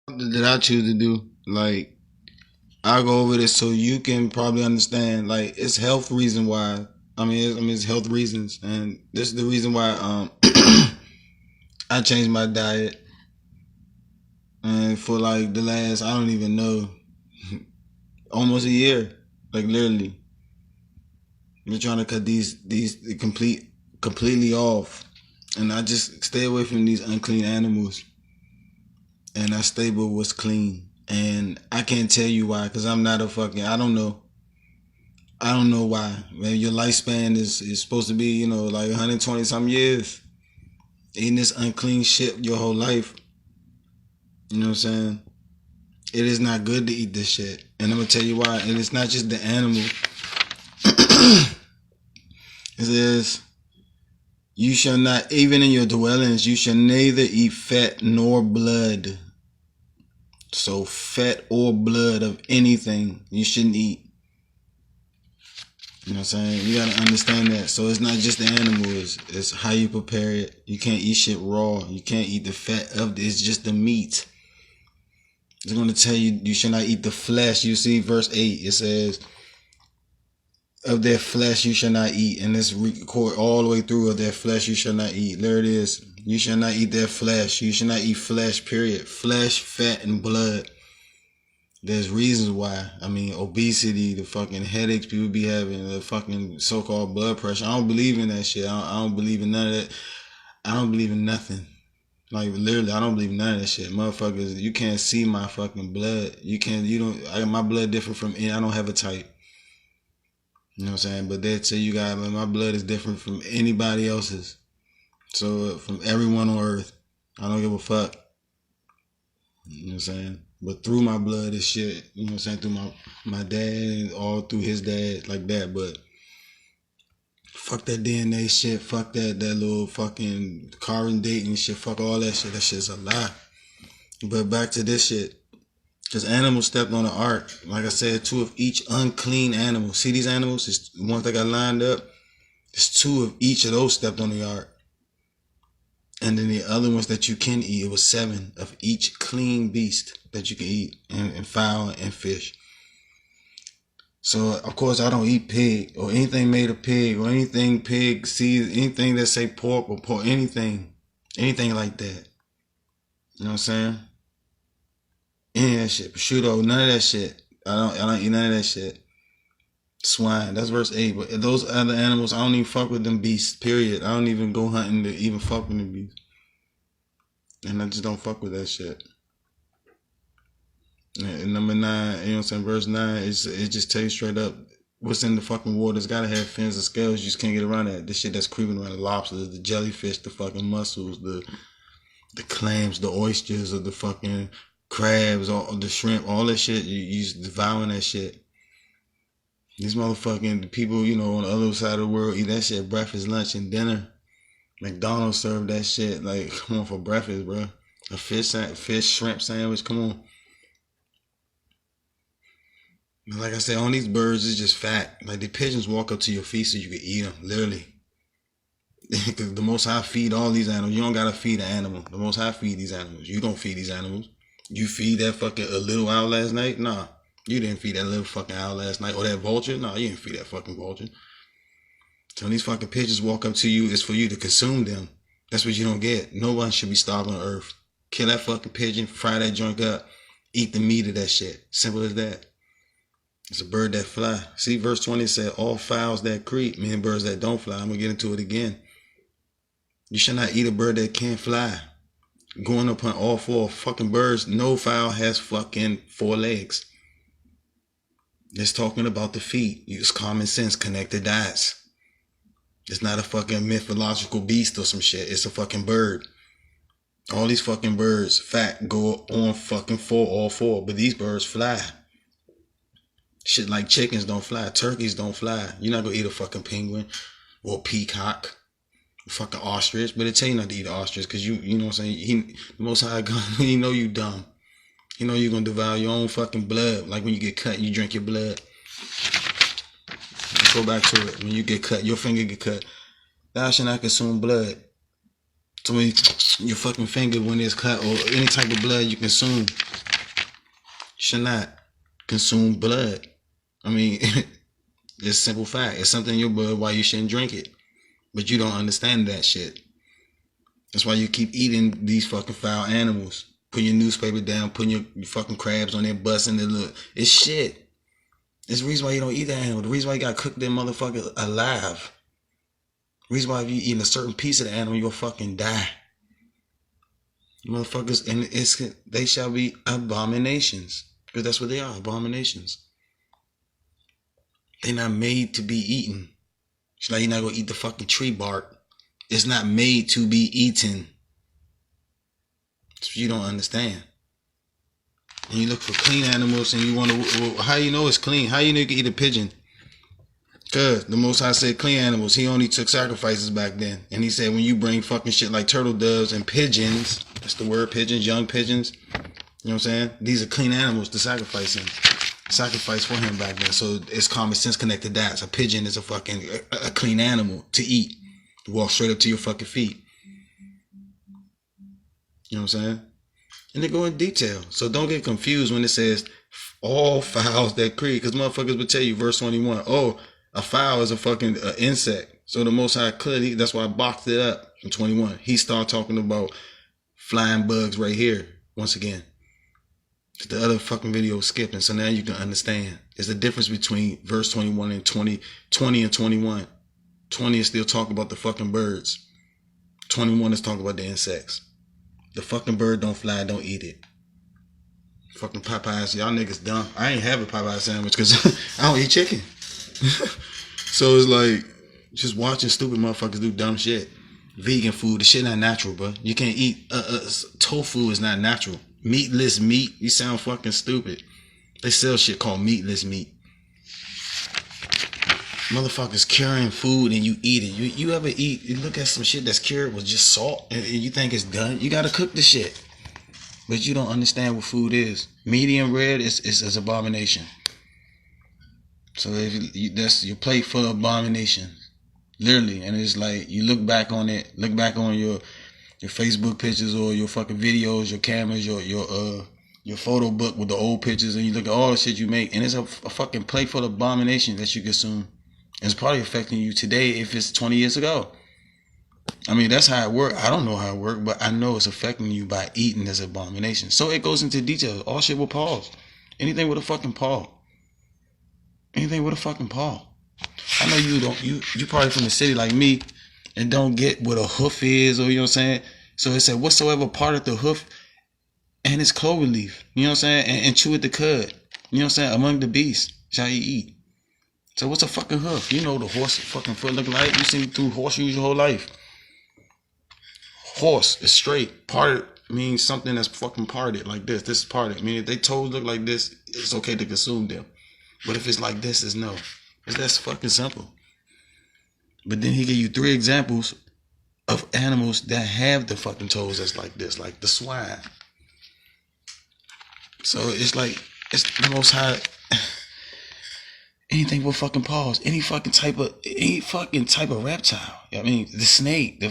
That I choose to do. Like, I'll go over this so you can probably understand. Like, it's health reason why. It's health reasons, and this is the reason why. I changed my diet, and for like the last, I don't even know, almost a year, like literally, we're trying to cut these completely off, and I just stay away from these unclean animals, and I stay with what's clean. And I can't tell you why, cause I'm not a fucking. I don't know. I don't know why. Maybe your lifespan is supposed to be, like 120 some years. Eating this unclean shit your whole life. You know what I'm saying? It is not good to eat this shit. And I'm gonna tell you why. And it's not just the animal. It says, you shall not, even in your dwellings, you shall neither eat fat nor blood. So fat or blood of anything you shouldn't eat. You know what I'm saying? You gotta understand that. So it's not just the animal, it's how you prepare it. You can't eat shit raw. You can't eat the fat of it. It's just the meat. It's gonna tell you you should not eat the flesh. You see verse 8, it says, of their flesh you shall not eat. And this record all the way through, of their flesh you shall not eat. There it is. You shall not eat their flesh. You shall not eat flesh, period. Flesh, fat, and blood. There's reasons why. Obesity, the fucking headaches people be having, the fucking so-called blood pressure. I don't believe in that shit. I don't believe in none of that. I don't believe in nothing. Like, literally, I don't believe in none of that shit. Motherfuckers, you can't see my fucking blood. My blood different from any. I don't have a type. You know what I'm saying? But they tell you guys, man, my blood is different from anybody else's. So, from everyone on earth. I don't give a fuck. You know what I'm saying? But through my blood is shit, you know what I'm saying, through my dad and all through his dad, like that. But fuck that DNA shit, fuck that little fucking carbon dating shit, fuck all that shit. That shit's a lie. But back to this shit. Because animals stepped on the ark. Like I said, 2 of each unclean animal. See these animals? It's the ones that got lined up. It's 2 of each of those stepped on the ark. And then the other ones that you can eat, it was 7 of each clean beast that you can eat, and fowl and fish. So of course I don't eat pig or anything made of pig or anything pig seed, anything that say pork or pork, anything like that. You know what I'm saying? Any of that shit, prosciutto, none of that shit. I don't eat none of that shit. Swine, that's verse 8. But those other animals, I don't even fuck with them beasts, period. I don't even go hunting to even fuck with them beasts. And I just don't fuck with that shit. And number 9, you know what I'm saying, verse 9, it just tells you straight up, what's in the fucking water. It's gotta have fins and scales. You just can't get around that. This shit that's creeping around, the lobsters, the jellyfish, the fucking mussels, the clams, the oysters, or the fucking crabs, all the shrimp, all that shit. You just devouring that shit. These motherfucking people, on the other side of the world eat that shit breakfast, lunch, and dinner. McDonald's serve that shit, like, come on, for breakfast, bro. A fish shrimp sandwich, come on. Like I said, on these birds, it's just fat. Like, the pigeons walk up to your feet so you can eat them, literally. Because the Most High feed all these animals. You don't gotta feed an animal. The Most High feed these animals. You don't feed these animals. You feed that fucking a little owl last night? Nah. You didn't feed that little fucking owl last night. Or that vulture? Nah, you didn't feed that fucking vulture. So when these fucking pigeons walk up to you, it's for you to consume them. That's what you don't get. No one should be starving on earth. Kill that fucking pigeon, fry that joint up, eat the meat of that shit. Simple as that. It's a bird that fly. See, verse 20 said, all fowls that creep, meaning birds that don't fly. I'm going to get into it again. You shall not eat a bird that can't fly. Going upon all 4 fucking birds, no fowl has fucking 4 legs. It's talking about the feet. Use common sense, connect the dots. It's not a fucking mythological beast or some shit. It's a fucking bird. All these fucking birds, fact, go on fucking all 4. But these birds fly. Shit like chickens don't fly. Turkeys don't fly. You're not gonna eat a fucking penguin or peacock or fucking ostrich. But they tell you not to eat ostrich because you know what I'm saying? The Most High God, he know you dumb. He know you're gonna devour your own fucking blood. Like when you get cut, you drink your blood. Let's go back to it. When you get cut, your finger get cut. Thou shalt not consume blood. So when your fucking finger, when it's cut, or any type of blood you consume, you should not consume blood. I mean, it's a simple fact. It's something in your blood why you shouldn't drink it. But you don't understand that shit. That's why you keep eating these fucking foul animals. Putting your newspaper down, putting your fucking crabs on there, busting the look. It's shit. It's the reason why you don't eat that animal. The reason why you gotta cook that motherfucker alive. The reason why if you eating a certain piece of the animal, you'll fucking die. Motherfuckers, and they shall be abominations. Because that's what they are, abominations. They're not made to be eaten. It's like you're not gonna eat the fucking tree bark. It's not made to be eaten. So you don't understand. And you look for clean animals and you wonder, well, how you know it's clean? How you know you can eat a pigeon? Because the Most High said clean animals. He only took sacrifices back then. And he said when you bring fucking shit like turtle doves and pigeons, that's the word, pigeons, young pigeons. You know what I'm saying? These are clean animals to sacrifice him. Sacrifice for him back then. So it's common sense connected to that. So a pigeon is a clean animal to eat. Walk straight up to your fucking feet. You know what I'm saying? And they go in detail. So don't get confused when it says all fowls that creep. Because motherfuckers would tell you, verse 21, oh, a fowl is a fucking insect. So the Most High clearly, that's why I boxed it up in 21. He started talking about flying bugs right here, once again. The other fucking video was skipping. So now you can understand. There's a difference between verse 21 and 20 and 21. 20 is still talking about the fucking birds. 21 is talking about the insects. The fucking bird don't fly, don't eat it. Fucking Popeyes, y'all niggas dumb. I ain't have a Popeye sandwich because I don't eat chicken. So it's like, just watching stupid motherfuckers do dumb shit. Vegan food, the shit not natural, bro. You can't eat, tofu is not natural. Meatless meat, you sound fucking stupid. They sell shit called meatless meat. Motherfuckers curing food and you eat it. You ever eat, you look at some shit that's cured with just salt and you think it's done? You gotta cook the shit. But you don't understand what food is. Medium rare is abomination. So if that's your plate full of abomination. Literally. And it's like you look back on it, look back on your Facebook pictures or your fucking videos, your cameras, your photo book with the old pictures, and you look at all the shit you make, and it's a fucking plate full of abomination that you consume. It's probably affecting you today if it's 20 years ago. I mean, that's how it works. I don't know how it works, but I know it's affecting you by eating this abomination. So it goes into details. All shit with pause. Anything with a fucking paw. Anything with a fucking paw. I know you probably from the city like me and don't get what a hoof is, or you know what I'm saying? So it said whatsoever part of the hoof and its clover leaf, you know what I'm saying? And chew at the cud. You know what I'm saying? Among the beasts shall you eat. So what's a fucking hoof? You know the horse fucking foot look like. You seen through horseshoes your whole life. Horse is straight. Parted means something that's fucking parted like this. This is parted. I mean, if they toes look like this, it's okay to consume them. But if it's like this, it's no. That's fucking simple. But then he gave you 3 examples of animals that have the fucking toes that's like this, like the swine. So it's like, it's the Most High. Anything with fucking paws, any fucking type of reptile. I mean, the snake, you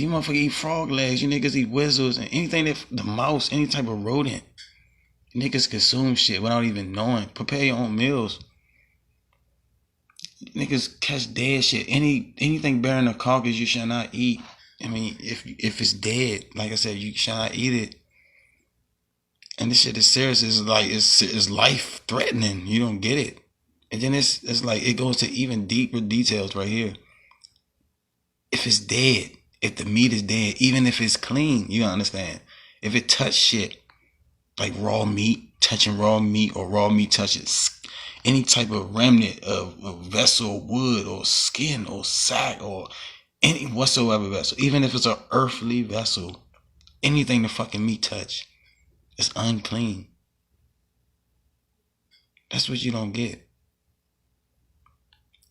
motherfucker eat frog legs, you niggas eat whistles, and anything that, the mouse, any type of rodent. Niggas consume shit without even knowing. Prepare your own meals. Niggas catch dead shit. Anything bearing a carcass you shall not eat. I mean, if it's dead, like I said, you shall not eat it. And this shit is serious. It's like, it's life threatening. You don't get it. And then it's like, it goes to even deeper details right here. If it's dead, if the meat is dead, even if it's clean, you understand. If it touch shit, like raw meat, touching raw meat, or raw meat touches any type of remnant of vessel, wood, or skin, or sack, or any whatsoever vessel, even if it's an earthly vessel, anything the fucking meat touch, it's unclean. That's what you don't get.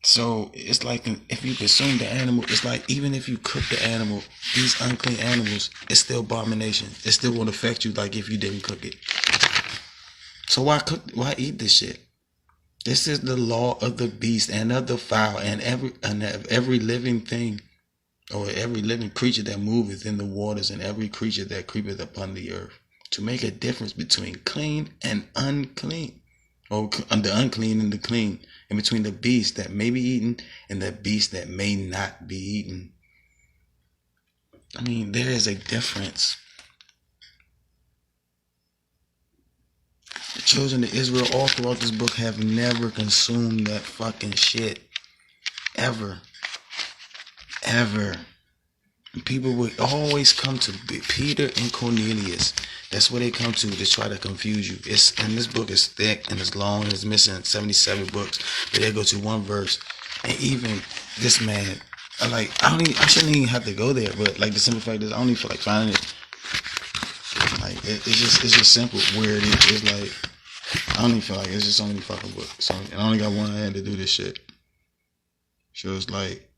So it's like, if you consume the animal, it's like, even if you cook the animal, these unclean animals, it's still abomination. It still won't affect you like if you didn't cook it. So why eat this shit? This is the law of the beast and of the fowl and every living thing or every living creature that moveth in the waters, and every creature that creepeth upon the earth, to make a difference between clean and unclean, or the unclean and the clean, and between the beast that may be eaten and the beast that may not be eaten. I mean, there is a difference. The children of Israel all throughout this book have never consumed that fucking shit. Ever. Ever. And people would always come to Peter and Cornelius. That's where they come to try to confuse you. And this book is thick and it's long and it's missing 77 books. But they go to one verse. And even this man, I shouldn't even have to go there, but like the simple fact is I don't even feel like finding it. Like it's just simple where it is. It's like I don't even feel like it's just so many fucking books. And I only got one hand to do this shit. So it's like,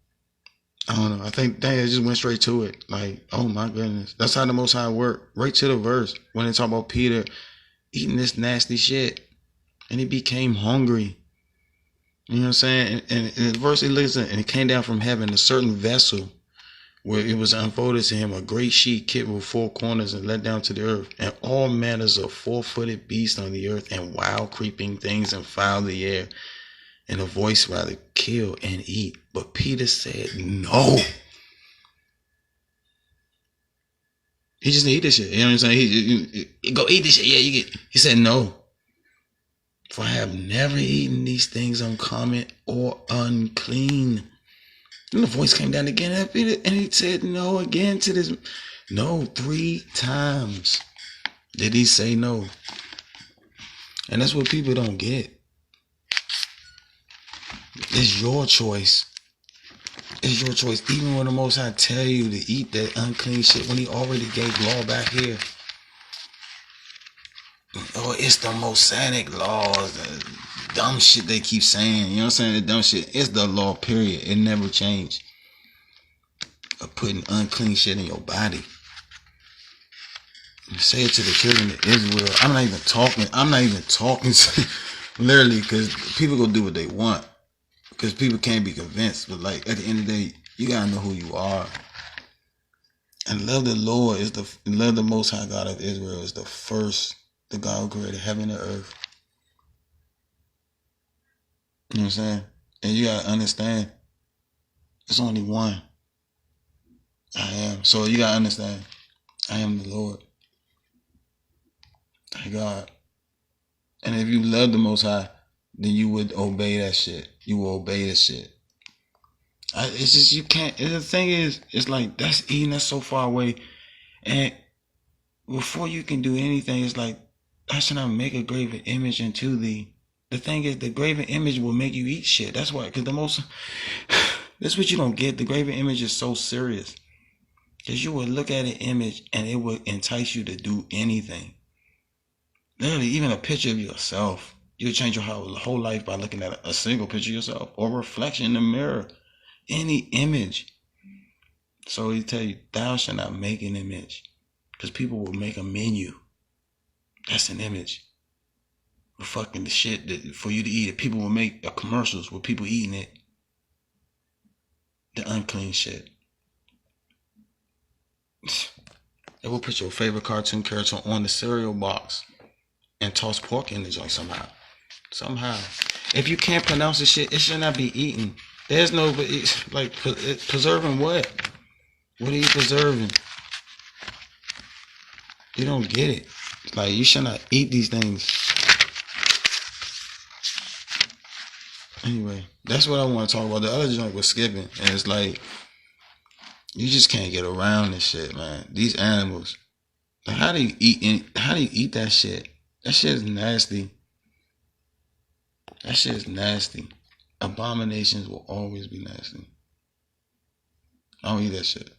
I don't know. I think they just went straight to it. Like, oh my goodness. That's how the Most High worked. Right to the verse. When they talk about Peter eating this nasty shit. And he became hungry. You know what I'm saying? And the verse he looks at, and it came down from heaven, a certain vessel, where it was unfolded to him, a great sheet kit with 4 corners and let down to the earth, and all manners of 4-footed beasts on the earth, and wild creeping things and fowl of the air, and a voice rather kill and eat. But Peter said no. He just eat this shit. You know what I'm saying? He go eat this shit. Yeah, you get. He said no. For I have never eaten these things uncommon or unclean. And the voice came down again and he said no again to this. No, 3 times did he say no. And that's what people don't get. It's your choice. It's your choice. Even when the Most High tell you to eat that unclean shit, when he already gave law back here. Oh, it's the Mosaic laws, the dumb shit they keep saying. You know what I'm saying? The dumb shit. It's the law, period. It never changed. Of putting unclean shit in your body. Say it to the children of Israel. I'm not even talking to, literally, because people go do what they want. Because people can't be convinced. But like at the end of the day, you gotta know who you are. And love the Lord love the Most High God of Israel is the God who created heaven and earth. You know what I'm saying? And you gotta understand, there's only one. I am. So you gotta understand, I am the Lord. Thank God. And if you love the Most High, then you would obey that shit. You will obey this shit. It's just you can't. The thing is, it's like that's so far away. And before you can do anything, it's like, I should not make a graven image into thee. The thing is, the graven image will make you eat shit. That's why, because that's what you don't get. The graven image is so serious. Because you would look at an image and it would entice you to do anything. Literally, even a picture of yourself. You would change your whole life by looking at a single picture of yourself or reflection in the mirror. Any image. So he tell you, thou shalt not make an image. Because people will make a menu. That's an image. The fucking the shit that for you to eat it. People will make commercials with people eating it. The unclean shit. They will put your favorite cartoon character on the cereal box and toss pork in the joint somehow. Somehow. If you can't pronounce the shit, it should not be eaten. There's no, like, preserving what? What are you preserving? You don't get it. Like, you should not eat these things. Anyway, that's what I want to talk about. The other joint was skipping. And it's like, you just can't get around this shit, man. These animals. Like, how do you eat that shit? That shit is nasty. That shit is nasty. Abominations will always be nasty. I don't eat that shit.